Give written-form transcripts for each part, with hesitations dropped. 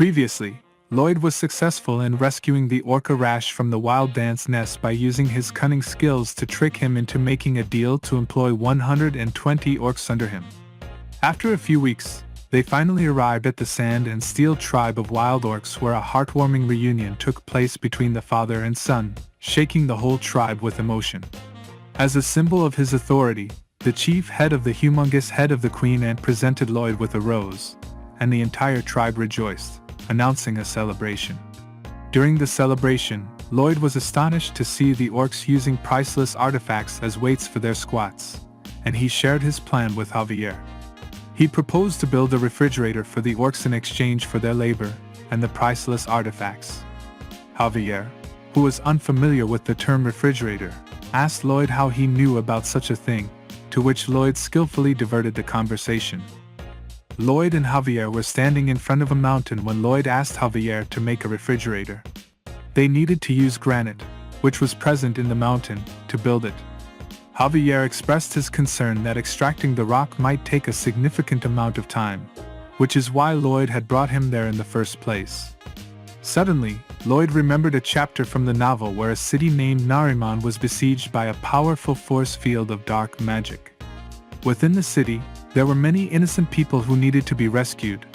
Previously, Lloyd was successful in rescuing the Orca Rash from the wild dance nest by using his cunning skills to trick him into making a deal to employ 120 orcs under him. After a few weeks, they finally arrived at the Sand and Steel tribe of wild orcs, where a heartwarming reunion took place between the father and son, shaking the whole tribe with emotion. As a symbol of his authority, the chief head of the humongous head of the Queen Ant presented Lloyd with a rose, and the entire tribe rejoiced, announcing a celebration. During the celebration, Lloyd was astonished to see the orcs using priceless artifacts as weights for their squats, and he shared his plan with Javier. He proposed to build a refrigerator for the orcs in exchange for their labor and the priceless artifacts. Javier, who was unfamiliar with the term refrigerator, asked Lloyd how he knew about such a thing, to which Lloyd skillfully diverted the conversation. Lloyd and Javier were standing in front of a mountain when Lloyd asked Javier to make a refrigerator. They needed to use granite, which was present in the mountain, to build it. Javier expressed his concern that extracting the rock might take a significant amount of time, which is why Lloyd had brought him there in the first place. Suddenly, Lloyd remembered a chapter from the novel where a city named Nariman was besieged by a powerful force field of dark magic. Within the city, there were many innocent people who needed to be rescued,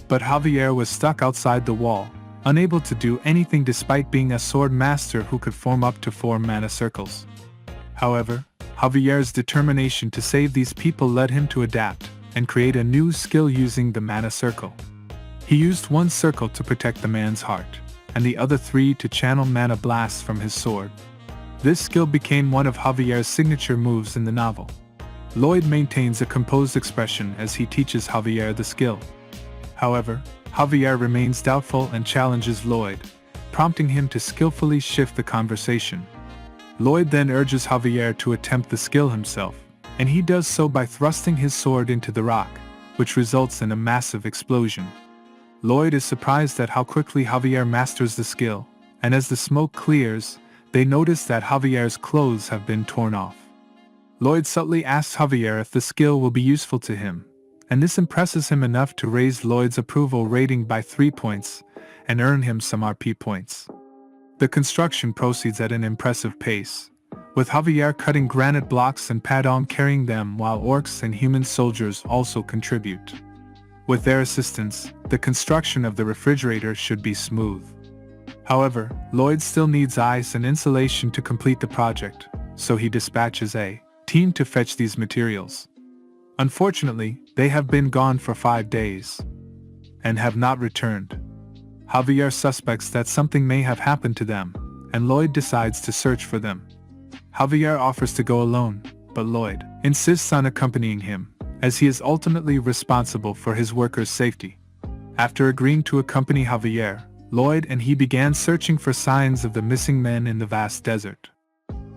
but Javier was stuck outside the wall, unable to do anything despite being a sword master who could form up to 4 mana circles. However, Javier's determination to save these people led him to adapt and create a new skill using the mana circle. He used one circle to protect the man's heart, and the other 3 to channel mana blasts from his sword. This skill became one of Javier's signature moves in the novel. Lloyd maintains a composed expression as he teaches Javier the skill. However, Javier remains doubtful and challenges Lloyd, prompting him to skillfully shift the conversation. Lloyd then urges Javier to attempt the skill himself, and he does so by thrusting his sword into the rock, which results in a massive explosion. Lloyd is surprised at how quickly Javier masters the skill, and as the smoke clears, they notice that Javier's clothes have been torn off. Lloyd subtly asks Javier if the skill will be useful to him, and this impresses him enough to raise Lloyd's approval rating by 3 points and earn him some RP points. The construction proceeds at an impressive pace, with Javier cutting granite blocks and Padom carrying them while orcs and human soldiers also contribute. With their assistance, the construction of the refrigerator should be smooth. However, Lloyd still needs ice and insulation to complete the project, so he dispatches a team to fetch these materials. Unfortunately, they have been gone for 5 days and have not returned. Javier suspects that something may have happened to them, and Lloyd decides to search for them. Javier offers to go alone, but Lloyd insists on accompanying him, as he is ultimately responsible for his workers' safety. After agreeing to accompany Javier, Lloyd and he began searching for signs of the missing men in the vast desert.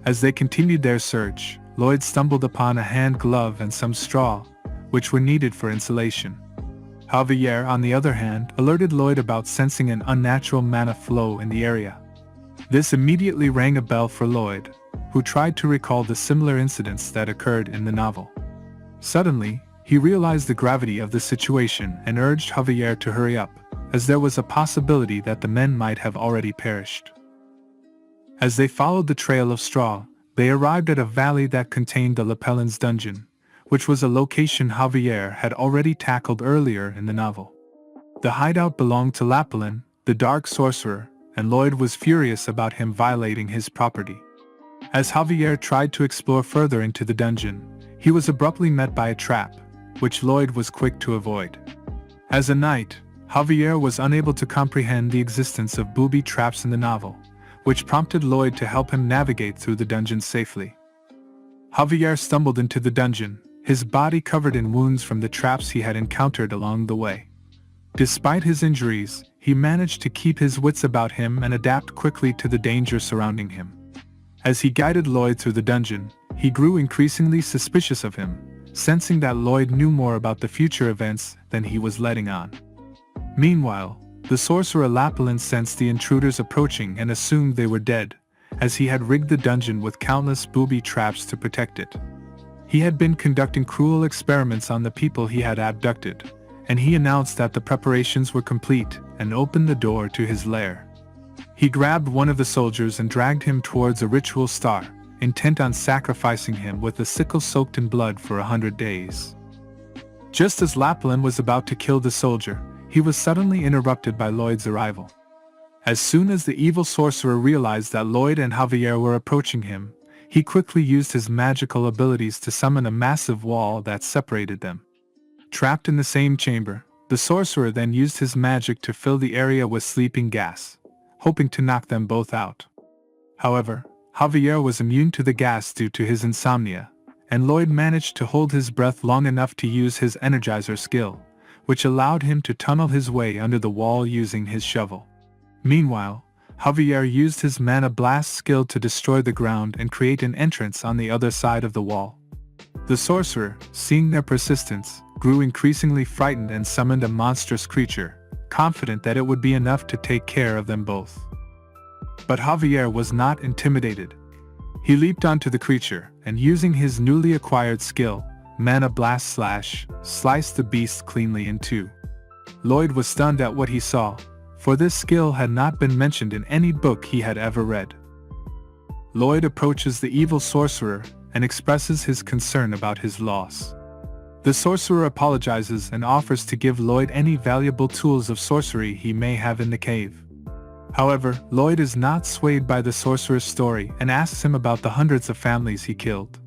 As they continued their search, Lloyd stumbled upon a hand glove and some straw, which were needed for insulation. Javier, on the other hand, alerted Lloyd about sensing an unnatural mana flow in the area. This immediately rang a bell for Lloyd, who tried to recall the similar incidents that occurred in the novel. Suddenly, he realized the gravity of the situation and urged Javier to hurry up, as there was a possibility that the men might have already perished. As they followed the trail of straw, they arrived at a valley that contained the Lapellin's dungeon, which was a location Javier had already tackled earlier in the novel. The hideout belonged to Lapellin, the dark sorcerer, and Lloyd was furious about him violating his property. As Javier tried to explore further into the dungeon, he was abruptly met by a trap, which Lloyd was quick to avoid. As a knight, Javier was unable to comprehend the existence of booby traps in the novel, which prompted Lloyd to help him navigate through the dungeon safely. Javier stumbled into the dungeon, his body covered in wounds from the traps he had encountered along the way. Despite his injuries, he managed to keep his wits about him and adapt quickly to the danger surrounding him. As he guided Lloyd through the dungeon, he grew increasingly suspicious of him, sensing that Lloyd knew more about the future events than he was letting on. Meanwhile, the sorcerer Lapellin sensed the intruders approaching and assumed they were dead, as he had rigged the dungeon with countless booby traps to protect it. He had been conducting cruel experiments on the people he had abducted, and he announced that the preparations were complete and opened the door to his lair. He grabbed one of the soldiers and dragged him towards a ritual star, intent on sacrificing him with a sickle soaked in blood for 100 days. Just as Lapland was about to kill the soldier, he was suddenly interrupted by Lloyd's arrival. As soon as the evil sorcerer realized that Lloyd and Javier were approaching him, he quickly used his magical abilities to summon a massive wall that separated them. Trapped in the same chamber, the sorcerer then used his magic to fill the area with sleeping gas, hoping to knock them both out. However, Javier was immune to the gas due to his insomnia, and Lloyd managed to hold his breath long enough to use his Energizer skill, which allowed him to tunnel his way under the wall using his shovel. Meanwhile, Javier used his Mana Blast skill to destroy the ground and create an entrance on the other side of the wall. The sorcerer, seeing their persistence, grew increasingly frightened and summoned a monstrous creature, confident that it would be enough to take care of them both. But Javier was not intimidated. He leaped onto the creature, and using his newly acquired skill, Mana Blast Slash, sliced the beast cleanly in two. Lloyd was stunned at what he saw, for this skill had not been mentioned in any book he had ever read. Lloyd approaches the evil sorcerer and expresses his concern about his loss. The sorcerer apologizes and offers to give Lloyd any valuable tools of sorcery he may have in the cave. However, Lloyd is not swayed by the sorcerer's story and asks him about the hundreds of families he killed.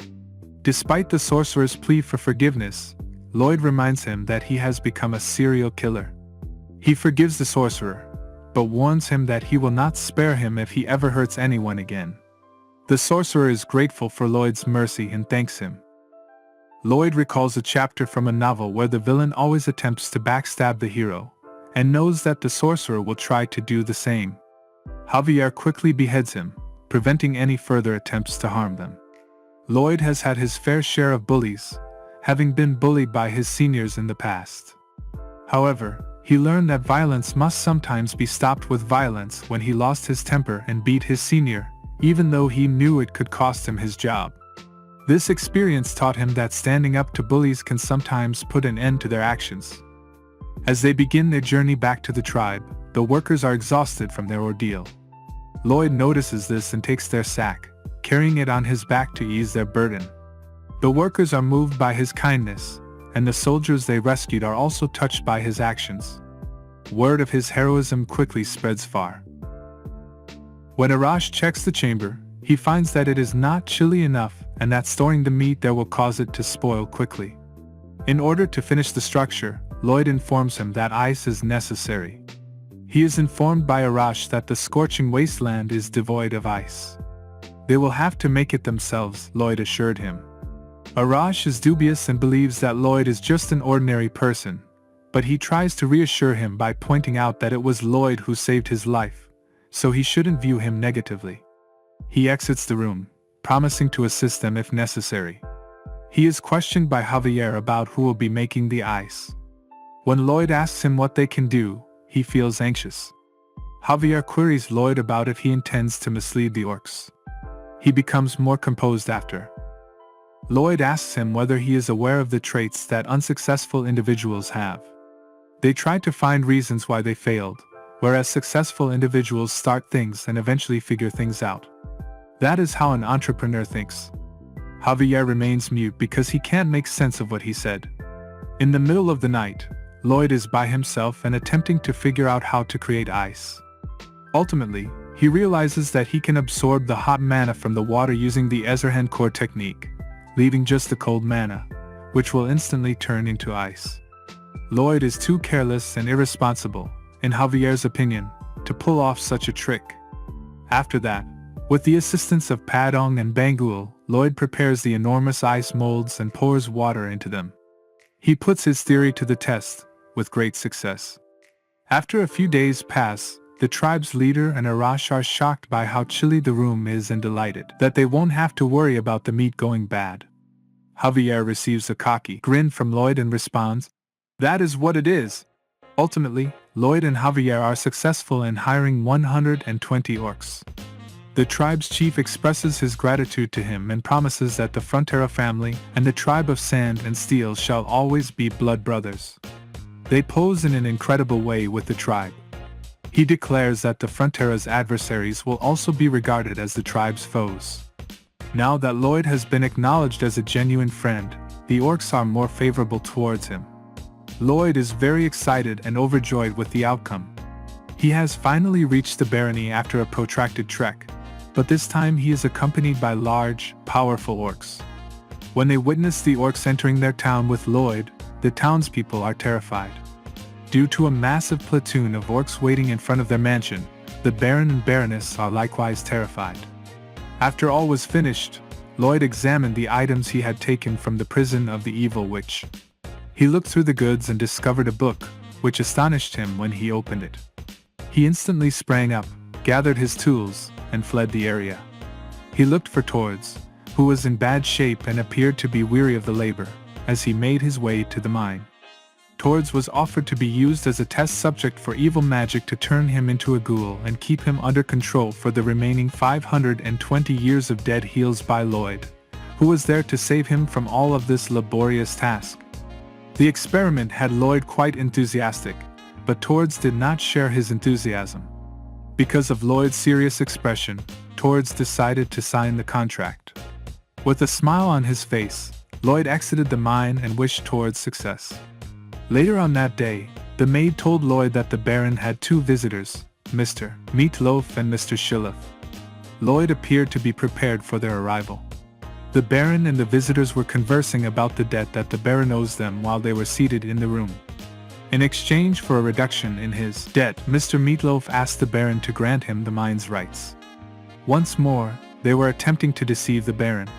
Despite the sorcerer's plea for forgiveness, Lloyd reminds him that he has become a serial killer. He forgives the sorcerer, but warns him that he will not spare him if he ever hurts anyone again. The sorcerer is grateful for Lloyd's mercy and thanks him. Lloyd recalls a chapter from a novel where the villain always attempts to backstab the hero, and knows that the sorcerer will try to do the same. Javier quickly beheads him, preventing any further attempts to harm them. Lloyd has had his fair share of bullies, having been bullied by his seniors in the past. However, he learned that violence must sometimes be stopped with violence when he lost his temper and beat his senior, even though he knew it could cost him his job. This experience taught him that standing up to bullies can sometimes put an end to their actions. As they begin their journey back to the tribe, the workers are exhausted from their ordeal. Lloyd notices this and takes their sack, carrying it on his back to ease their burden. The workers are moved by his kindness, and the soldiers they rescued are also touched by his actions. Word of his heroism quickly spreads far. When Arash checks the chamber, he finds that it is not chilly enough and that storing the meat there will cause it to spoil quickly. In order to finish the structure, Lloyd informs him that ice is necessary. He is informed by Arash that the scorching wasteland is devoid of ice. They will have to make it themselves, Lloyd assured him. Arash is dubious and believes that Lloyd is just an ordinary person, but he tries to reassure him by pointing out that it was Lloyd who saved his life, so he shouldn't view him negatively. He exits the room, promising to assist them if necessary. He is questioned by Javier about who will be making the ice. When Lloyd asks him what they can do, he feels anxious. Javier queries Lloyd about if he intends to mislead the orcs. He becomes more composed after. Lloyd asks him whether he is aware of the traits that unsuccessful individuals have. They try to find reasons why they failed, whereas successful individuals start things and eventually figure things out. That is how an entrepreneur thinks. Javier remains mute because he can't make sense of what he said. In the middle of the night, Lloyd is by himself and attempting to figure out how to create ice. Ultimately, he realizes that he can absorb the hot mana from the water using the Ezerhand core technique, leaving just the cold mana, which will instantly turn into ice. Lloyd is too careless and irresponsible, in Javier's opinion, to pull off such a trick. After that, with the assistance of Padong and Bangul, Lloyd prepares the enormous ice molds and pours water into them. He puts his theory to the test, with great success. After a few days pass, the tribe's leader and Arash are shocked by how chilly the room is and delighted that they won't have to worry about the meat going bad. Javier receives a cocky grin from Lloyd and responds, "That is what it is." Ultimately, Lloyd and Javier are successful in hiring 120 orcs. The tribe's chief expresses his gratitude to him and promises that the Frontera family and the tribe of Sand and Steel shall always be blood brothers. They pose in an incredible way with the tribe, He declares that the Frontera's adversaries will also be regarded as the tribe's foes. Now that Lloyd has been acknowledged as a genuine friend, the orcs are more favorable towards him. Lloyd is very excited and overjoyed with the outcome. He has finally reached the barony after a protracted trek, but this time he is accompanied by large, powerful orcs. When they witness the orcs entering their town with Lloyd, the townspeople are terrified. Due to a massive platoon of orcs waiting in front of their mansion, the Baron and Baroness are likewise terrified. After all was finished, Lloyd examined the items he had taken from the prison of the evil witch. He looked through the goods and discovered a book, which astonished him when he opened it. He instantly sprang up, gathered his tools, and fled the area. He looked for Tords, who was in bad shape and appeared to be weary of the labor, as he made his way to the mine. Tords was offered to be used as a test subject for evil magic to turn him into a ghoul and keep him under control for the remaining 520 years of dead heals by Lloyd, who was there to save him from all of this laborious task. The experiment had Lloyd quite enthusiastic, but Tords did not share his enthusiasm. Because of Lloyd's serious expression, Tords decided to sign the contract. With a smile on his face, Lloyd exited the mine and wished Tords success. Later on that day, the maid told Lloyd that the Baron had two visitors, Mr. Meatloaf and Mr. Shilleth. Lloyd appeared to be prepared for their arrival. The Baron and the visitors were conversing about the debt that the Baron owes them while they were seated in the room. In exchange for a reduction in his debt, Mr. Meatloaf asked the Baron to grant him the mine's rights. Once more, they were attempting to deceive the Baron.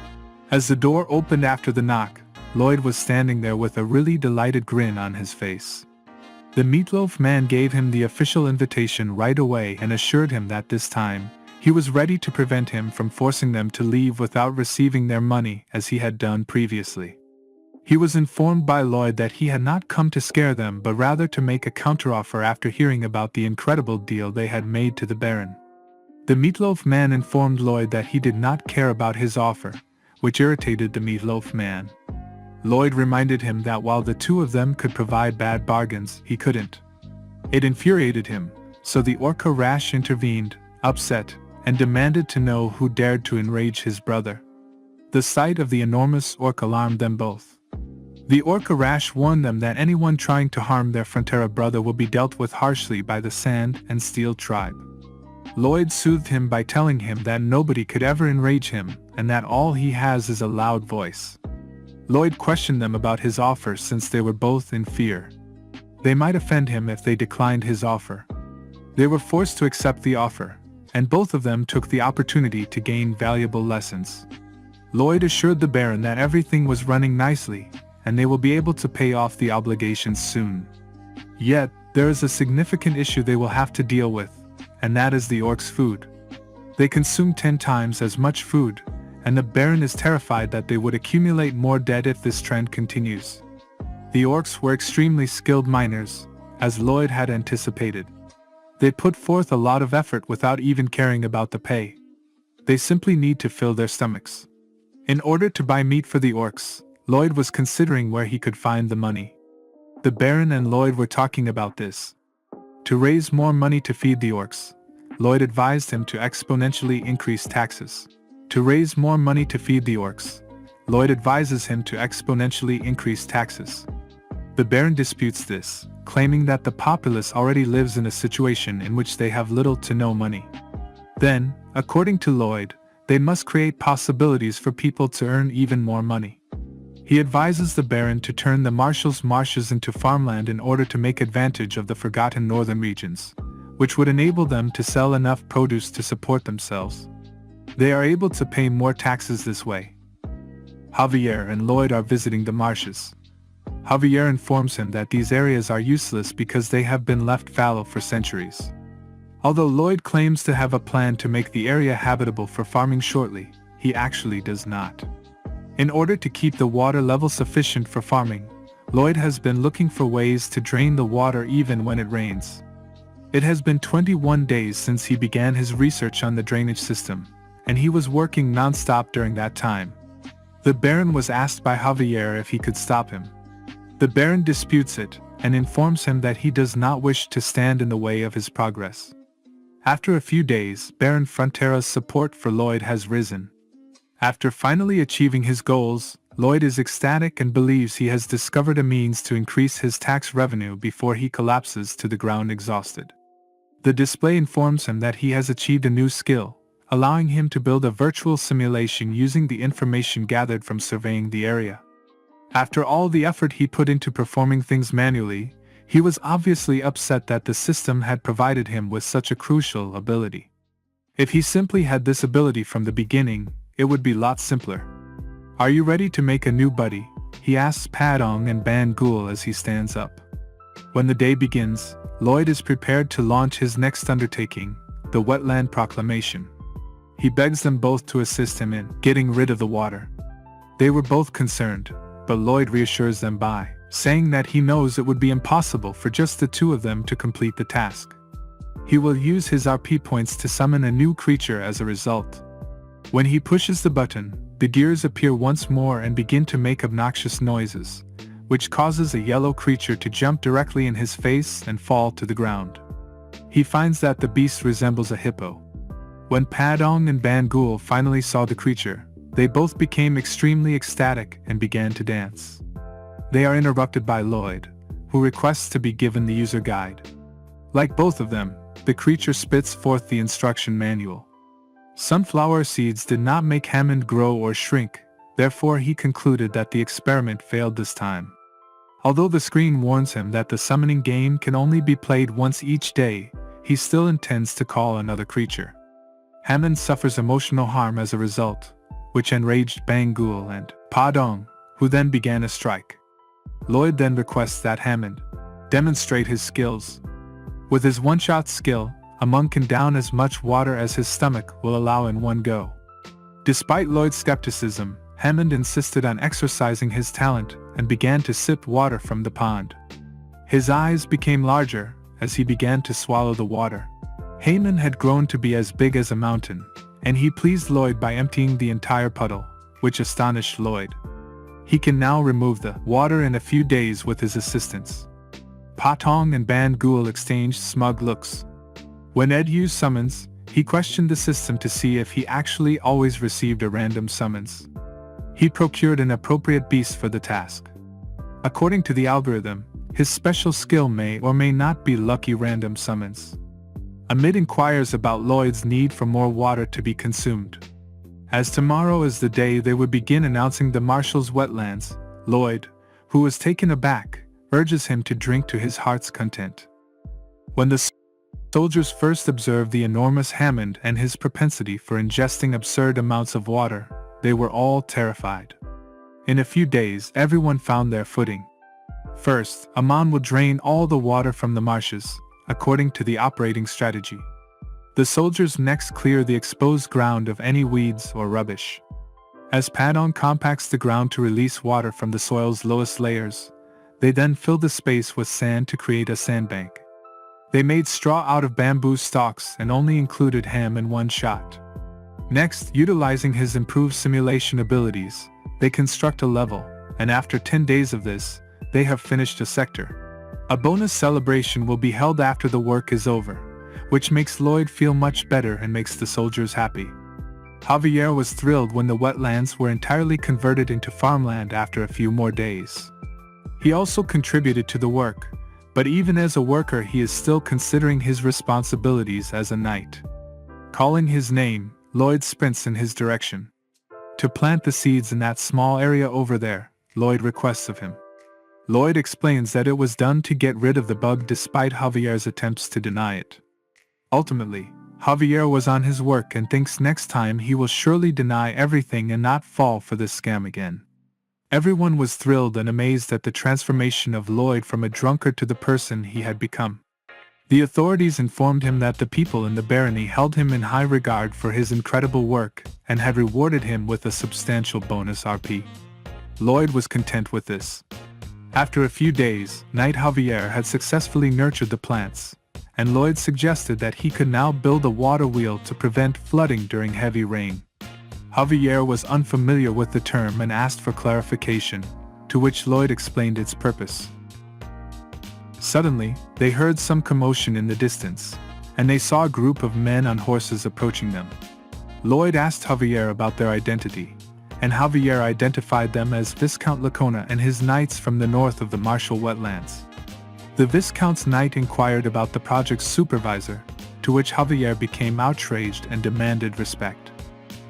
As the door opened after the knock, Lloyd was standing there with a really delighted grin on his face. The Meatloaf man gave him the official invitation right away and assured him that this time, he was ready to prevent him from forcing them to leave without receiving their money as he had done previously. He was informed by Lloyd that he had not come to scare them but rather to make a counteroffer after hearing about the incredible deal they had made to the Baron. The Meatloaf man informed Lloyd that he did not care about his offer, which irritated the Meatloaf man. Lloyd reminded him that while the two of them could provide bad bargains, he couldn't. It infuriated him, so the Orca Rash intervened, upset, and demanded to know who dared to enrage his brother. The sight of the enormous orc alarmed them both. The Orca Rash warned them that anyone trying to harm their Frontera brother will be dealt with harshly by the Sand and Steel tribe. Lloyd soothed him by telling him that nobody could ever enrage him, and that all he has is a loud voice. Lloyd questioned them about his offer since they were both in fear. They might offend him if they declined his offer. They were forced to accept the offer, and both of them took the opportunity to gain valuable lessons. Lloyd assured the Baron that everything was running nicely, and they will be able to pay off the obligations soon. Yet, there is a significant issue they will have to deal with, and that is the orcs' food. They consume 10 times as much food, and the Baron is terrified that they would accumulate more debt if this trend continues. The orcs were extremely skilled miners, as Lloyd had anticipated. They put forth a lot of effort without even caring about the pay. They simply need to fill their stomachs. In order to buy meat for the orcs, Lloyd was considering where he could find the money. The Baron and Lloyd were talking about this. To raise more money to feed the orcs, Lloyd advised him to exponentially increase taxes. To raise more money to feed the orcs, Lloyd advises him to exponentially increase taxes. The Baron disputes this, claiming that the populace already lives in a situation in which they have little to no money. Then, according to Lloyd, they must create possibilities for people to earn even more money. He advises the Baron to turn the Marshall's marshes into farmland in order to make advantage of the forgotten northern regions, which would enable them to sell enough produce to support themselves. They are able to pay more taxes this way. Javier and Lloyd are visiting the marshes. Javier informs him that these areas are useless because they have been left fallow for centuries. Although Lloyd claims to have a plan to make the area habitable for farming shortly, he actually does not. In order to keep the water level sufficient for farming, Lloyd has been looking for ways to drain the water even when it rains. It has been 21 days since he began his research on the drainage system, and he was working non-stop during that time. The Baron was asked by Javier if he could stop him. The Baron disputes it, and informs him that he does not wish to stand in the way of his progress. After a few days, Baron Frontera's support for Lloyd has risen. After finally achieving his goals, Lloyd is ecstatic and believes he has discovered a means to increase his tax revenue before he collapses to the ground exhausted. The display informs him that he has achieved a new skill, allowing him to build a virtual simulation using the information gathered from surveying the area. After all the effort he put into performing things manually, he was obviously upset that the system had provided him with such a crucial ability. If he simply had this ability from the beginning, it would be a lot simpler. "Are you ready to make a new buddy?" he asks Padong and Bangul as he stands up. When the day begins, Lloyd is prepared to launch his next undertaking, the Wetland Proclamation. He begs them both to assist him in getting rid of the water. They were both concerned, but Lloyd reassures them by saying that he knows it would be impossible for just the two of them to complete the task. He will use his RP points to summon a new creature as a result. When he pushes the button, the gears appear once more and begin to make obnoxious noises, which causes a yellow creature to jump directly in his face and fall to the ground. He finds that the beast resembles a hippo. When Padong and Bangul finally saw the creature, they both became extremely ecstatic and began to dance. They are interrupted by Lloyd, who requests to be given the user guide. Like both of them, the creature spits forth the instruction manual. Sunflower seeds did not make Hammond grow or shrink, therefore he concluded that the experiment failed this time. Although the screen warns him that the summoning game can only be played once each day, he still intends to call another creature. Hammond suffers emotional harm as a result, which enraged Bangul and Padong, who then began a strike. Lloyd then requests that Hammond demonstrate his skills. With his one-shot skill, a monk can down as much water as his stomach will allow in one go. Despite Lloyd's skepticism, Hammond insisted on exercising his talent and began to sip water from the pond. His eyes became larger as he began to swallow the water. Hammond had grown to be as big as a mountain, and he pleased Lloyd by emptying the entire puddle, which astonished Lloyd. He can now remove the water in a few days with his assistance. Patong and Bangul exchanged smug looks. When Ed used summons, he questioned the system to see if he actually always received a random summons. He procured an appropriate beast for the task. According to the algorithm, his special skill may or may not be lucky random summons. Amid inquires about Lloyd's need for more water to be consumed. As tomorrow is the day they would begin announcing the Marshall's wetlands, Lloyd, who was taken aback, urges him to drink to his heart's content. When the soldiers first observed the enormous Hammond and his propensity for ingesting absurd amounts of water, they were all terrified. In a few days, everyone found their footing. First, Amon would drain all the water from the marshes, according to the operating strategy. The soldiers next clear the exposed ground of any weeds or rubbish. As Padong compacts the ground to release water from the soil's lowest layers, they then fill the space with sand to create a sandbank. They made straw out of bamboo stalks and only included Ham in one shot. Next, utilizing his improved simulation abilities, they construct a level, and after 10 days of this, they have finished a sector. A bonus celebration will be held after the work is over, which makes Lloyd feel much better and makes the soldiers happy. Javier was thrilled when the wetlands were entirely converted into farmland after a few more days. He also contributed to the work, but even as a worker he is still considering his responsibilities as a knight. Calling his name, Lloyd sprints in his direction. To plant the seeds in that small area over there, Lloyd requests of him. Lloyd explains that it was done to get rid of the bug despite Javier's attempts to deny it. Ultimately, Javier was on his work and thinks next time he will surely deny everything and not fall for this scam again. Everyone was thrilled and amazed at the transformation of Lloyd from a drunkard to the person he had become. The authorities informed him that the people in the barony held him in high regard for his incredible work and had rewarded him with a substantial bonus RP. Lloyd was content with this. After a few days, Knight Javier had successfully nurtured the plants, and Lloyd suggested that he could now build a water wheel to prevent flooding during heavy rain. Javier was unfamiliar with the term and asked for clarification, to which Lloyd explained its purpose. Suddenly, they heard some commotion in the distance, and they saw a group of men on horses approaching them. Lloyd asked Javier about their identity, and Javier identified them as Viscount Lacona and his knights from the north of the Marshall Wetlands. The Viscount's knight inquired about the project's supervisor, to which Javier became outraged and demanded respect.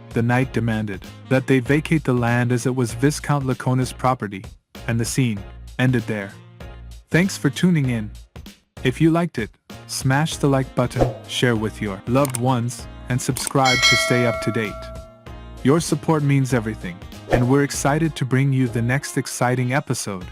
The knight demanded that they vacate the land as it was Viscount Lacona's property, and the scene ended there. Thanks for tuning in. If you liked it, smash the like button, share with your loved ones, and subscribe to stay up to date. Your support means everything, and we're excited to bring you the next exciting episode.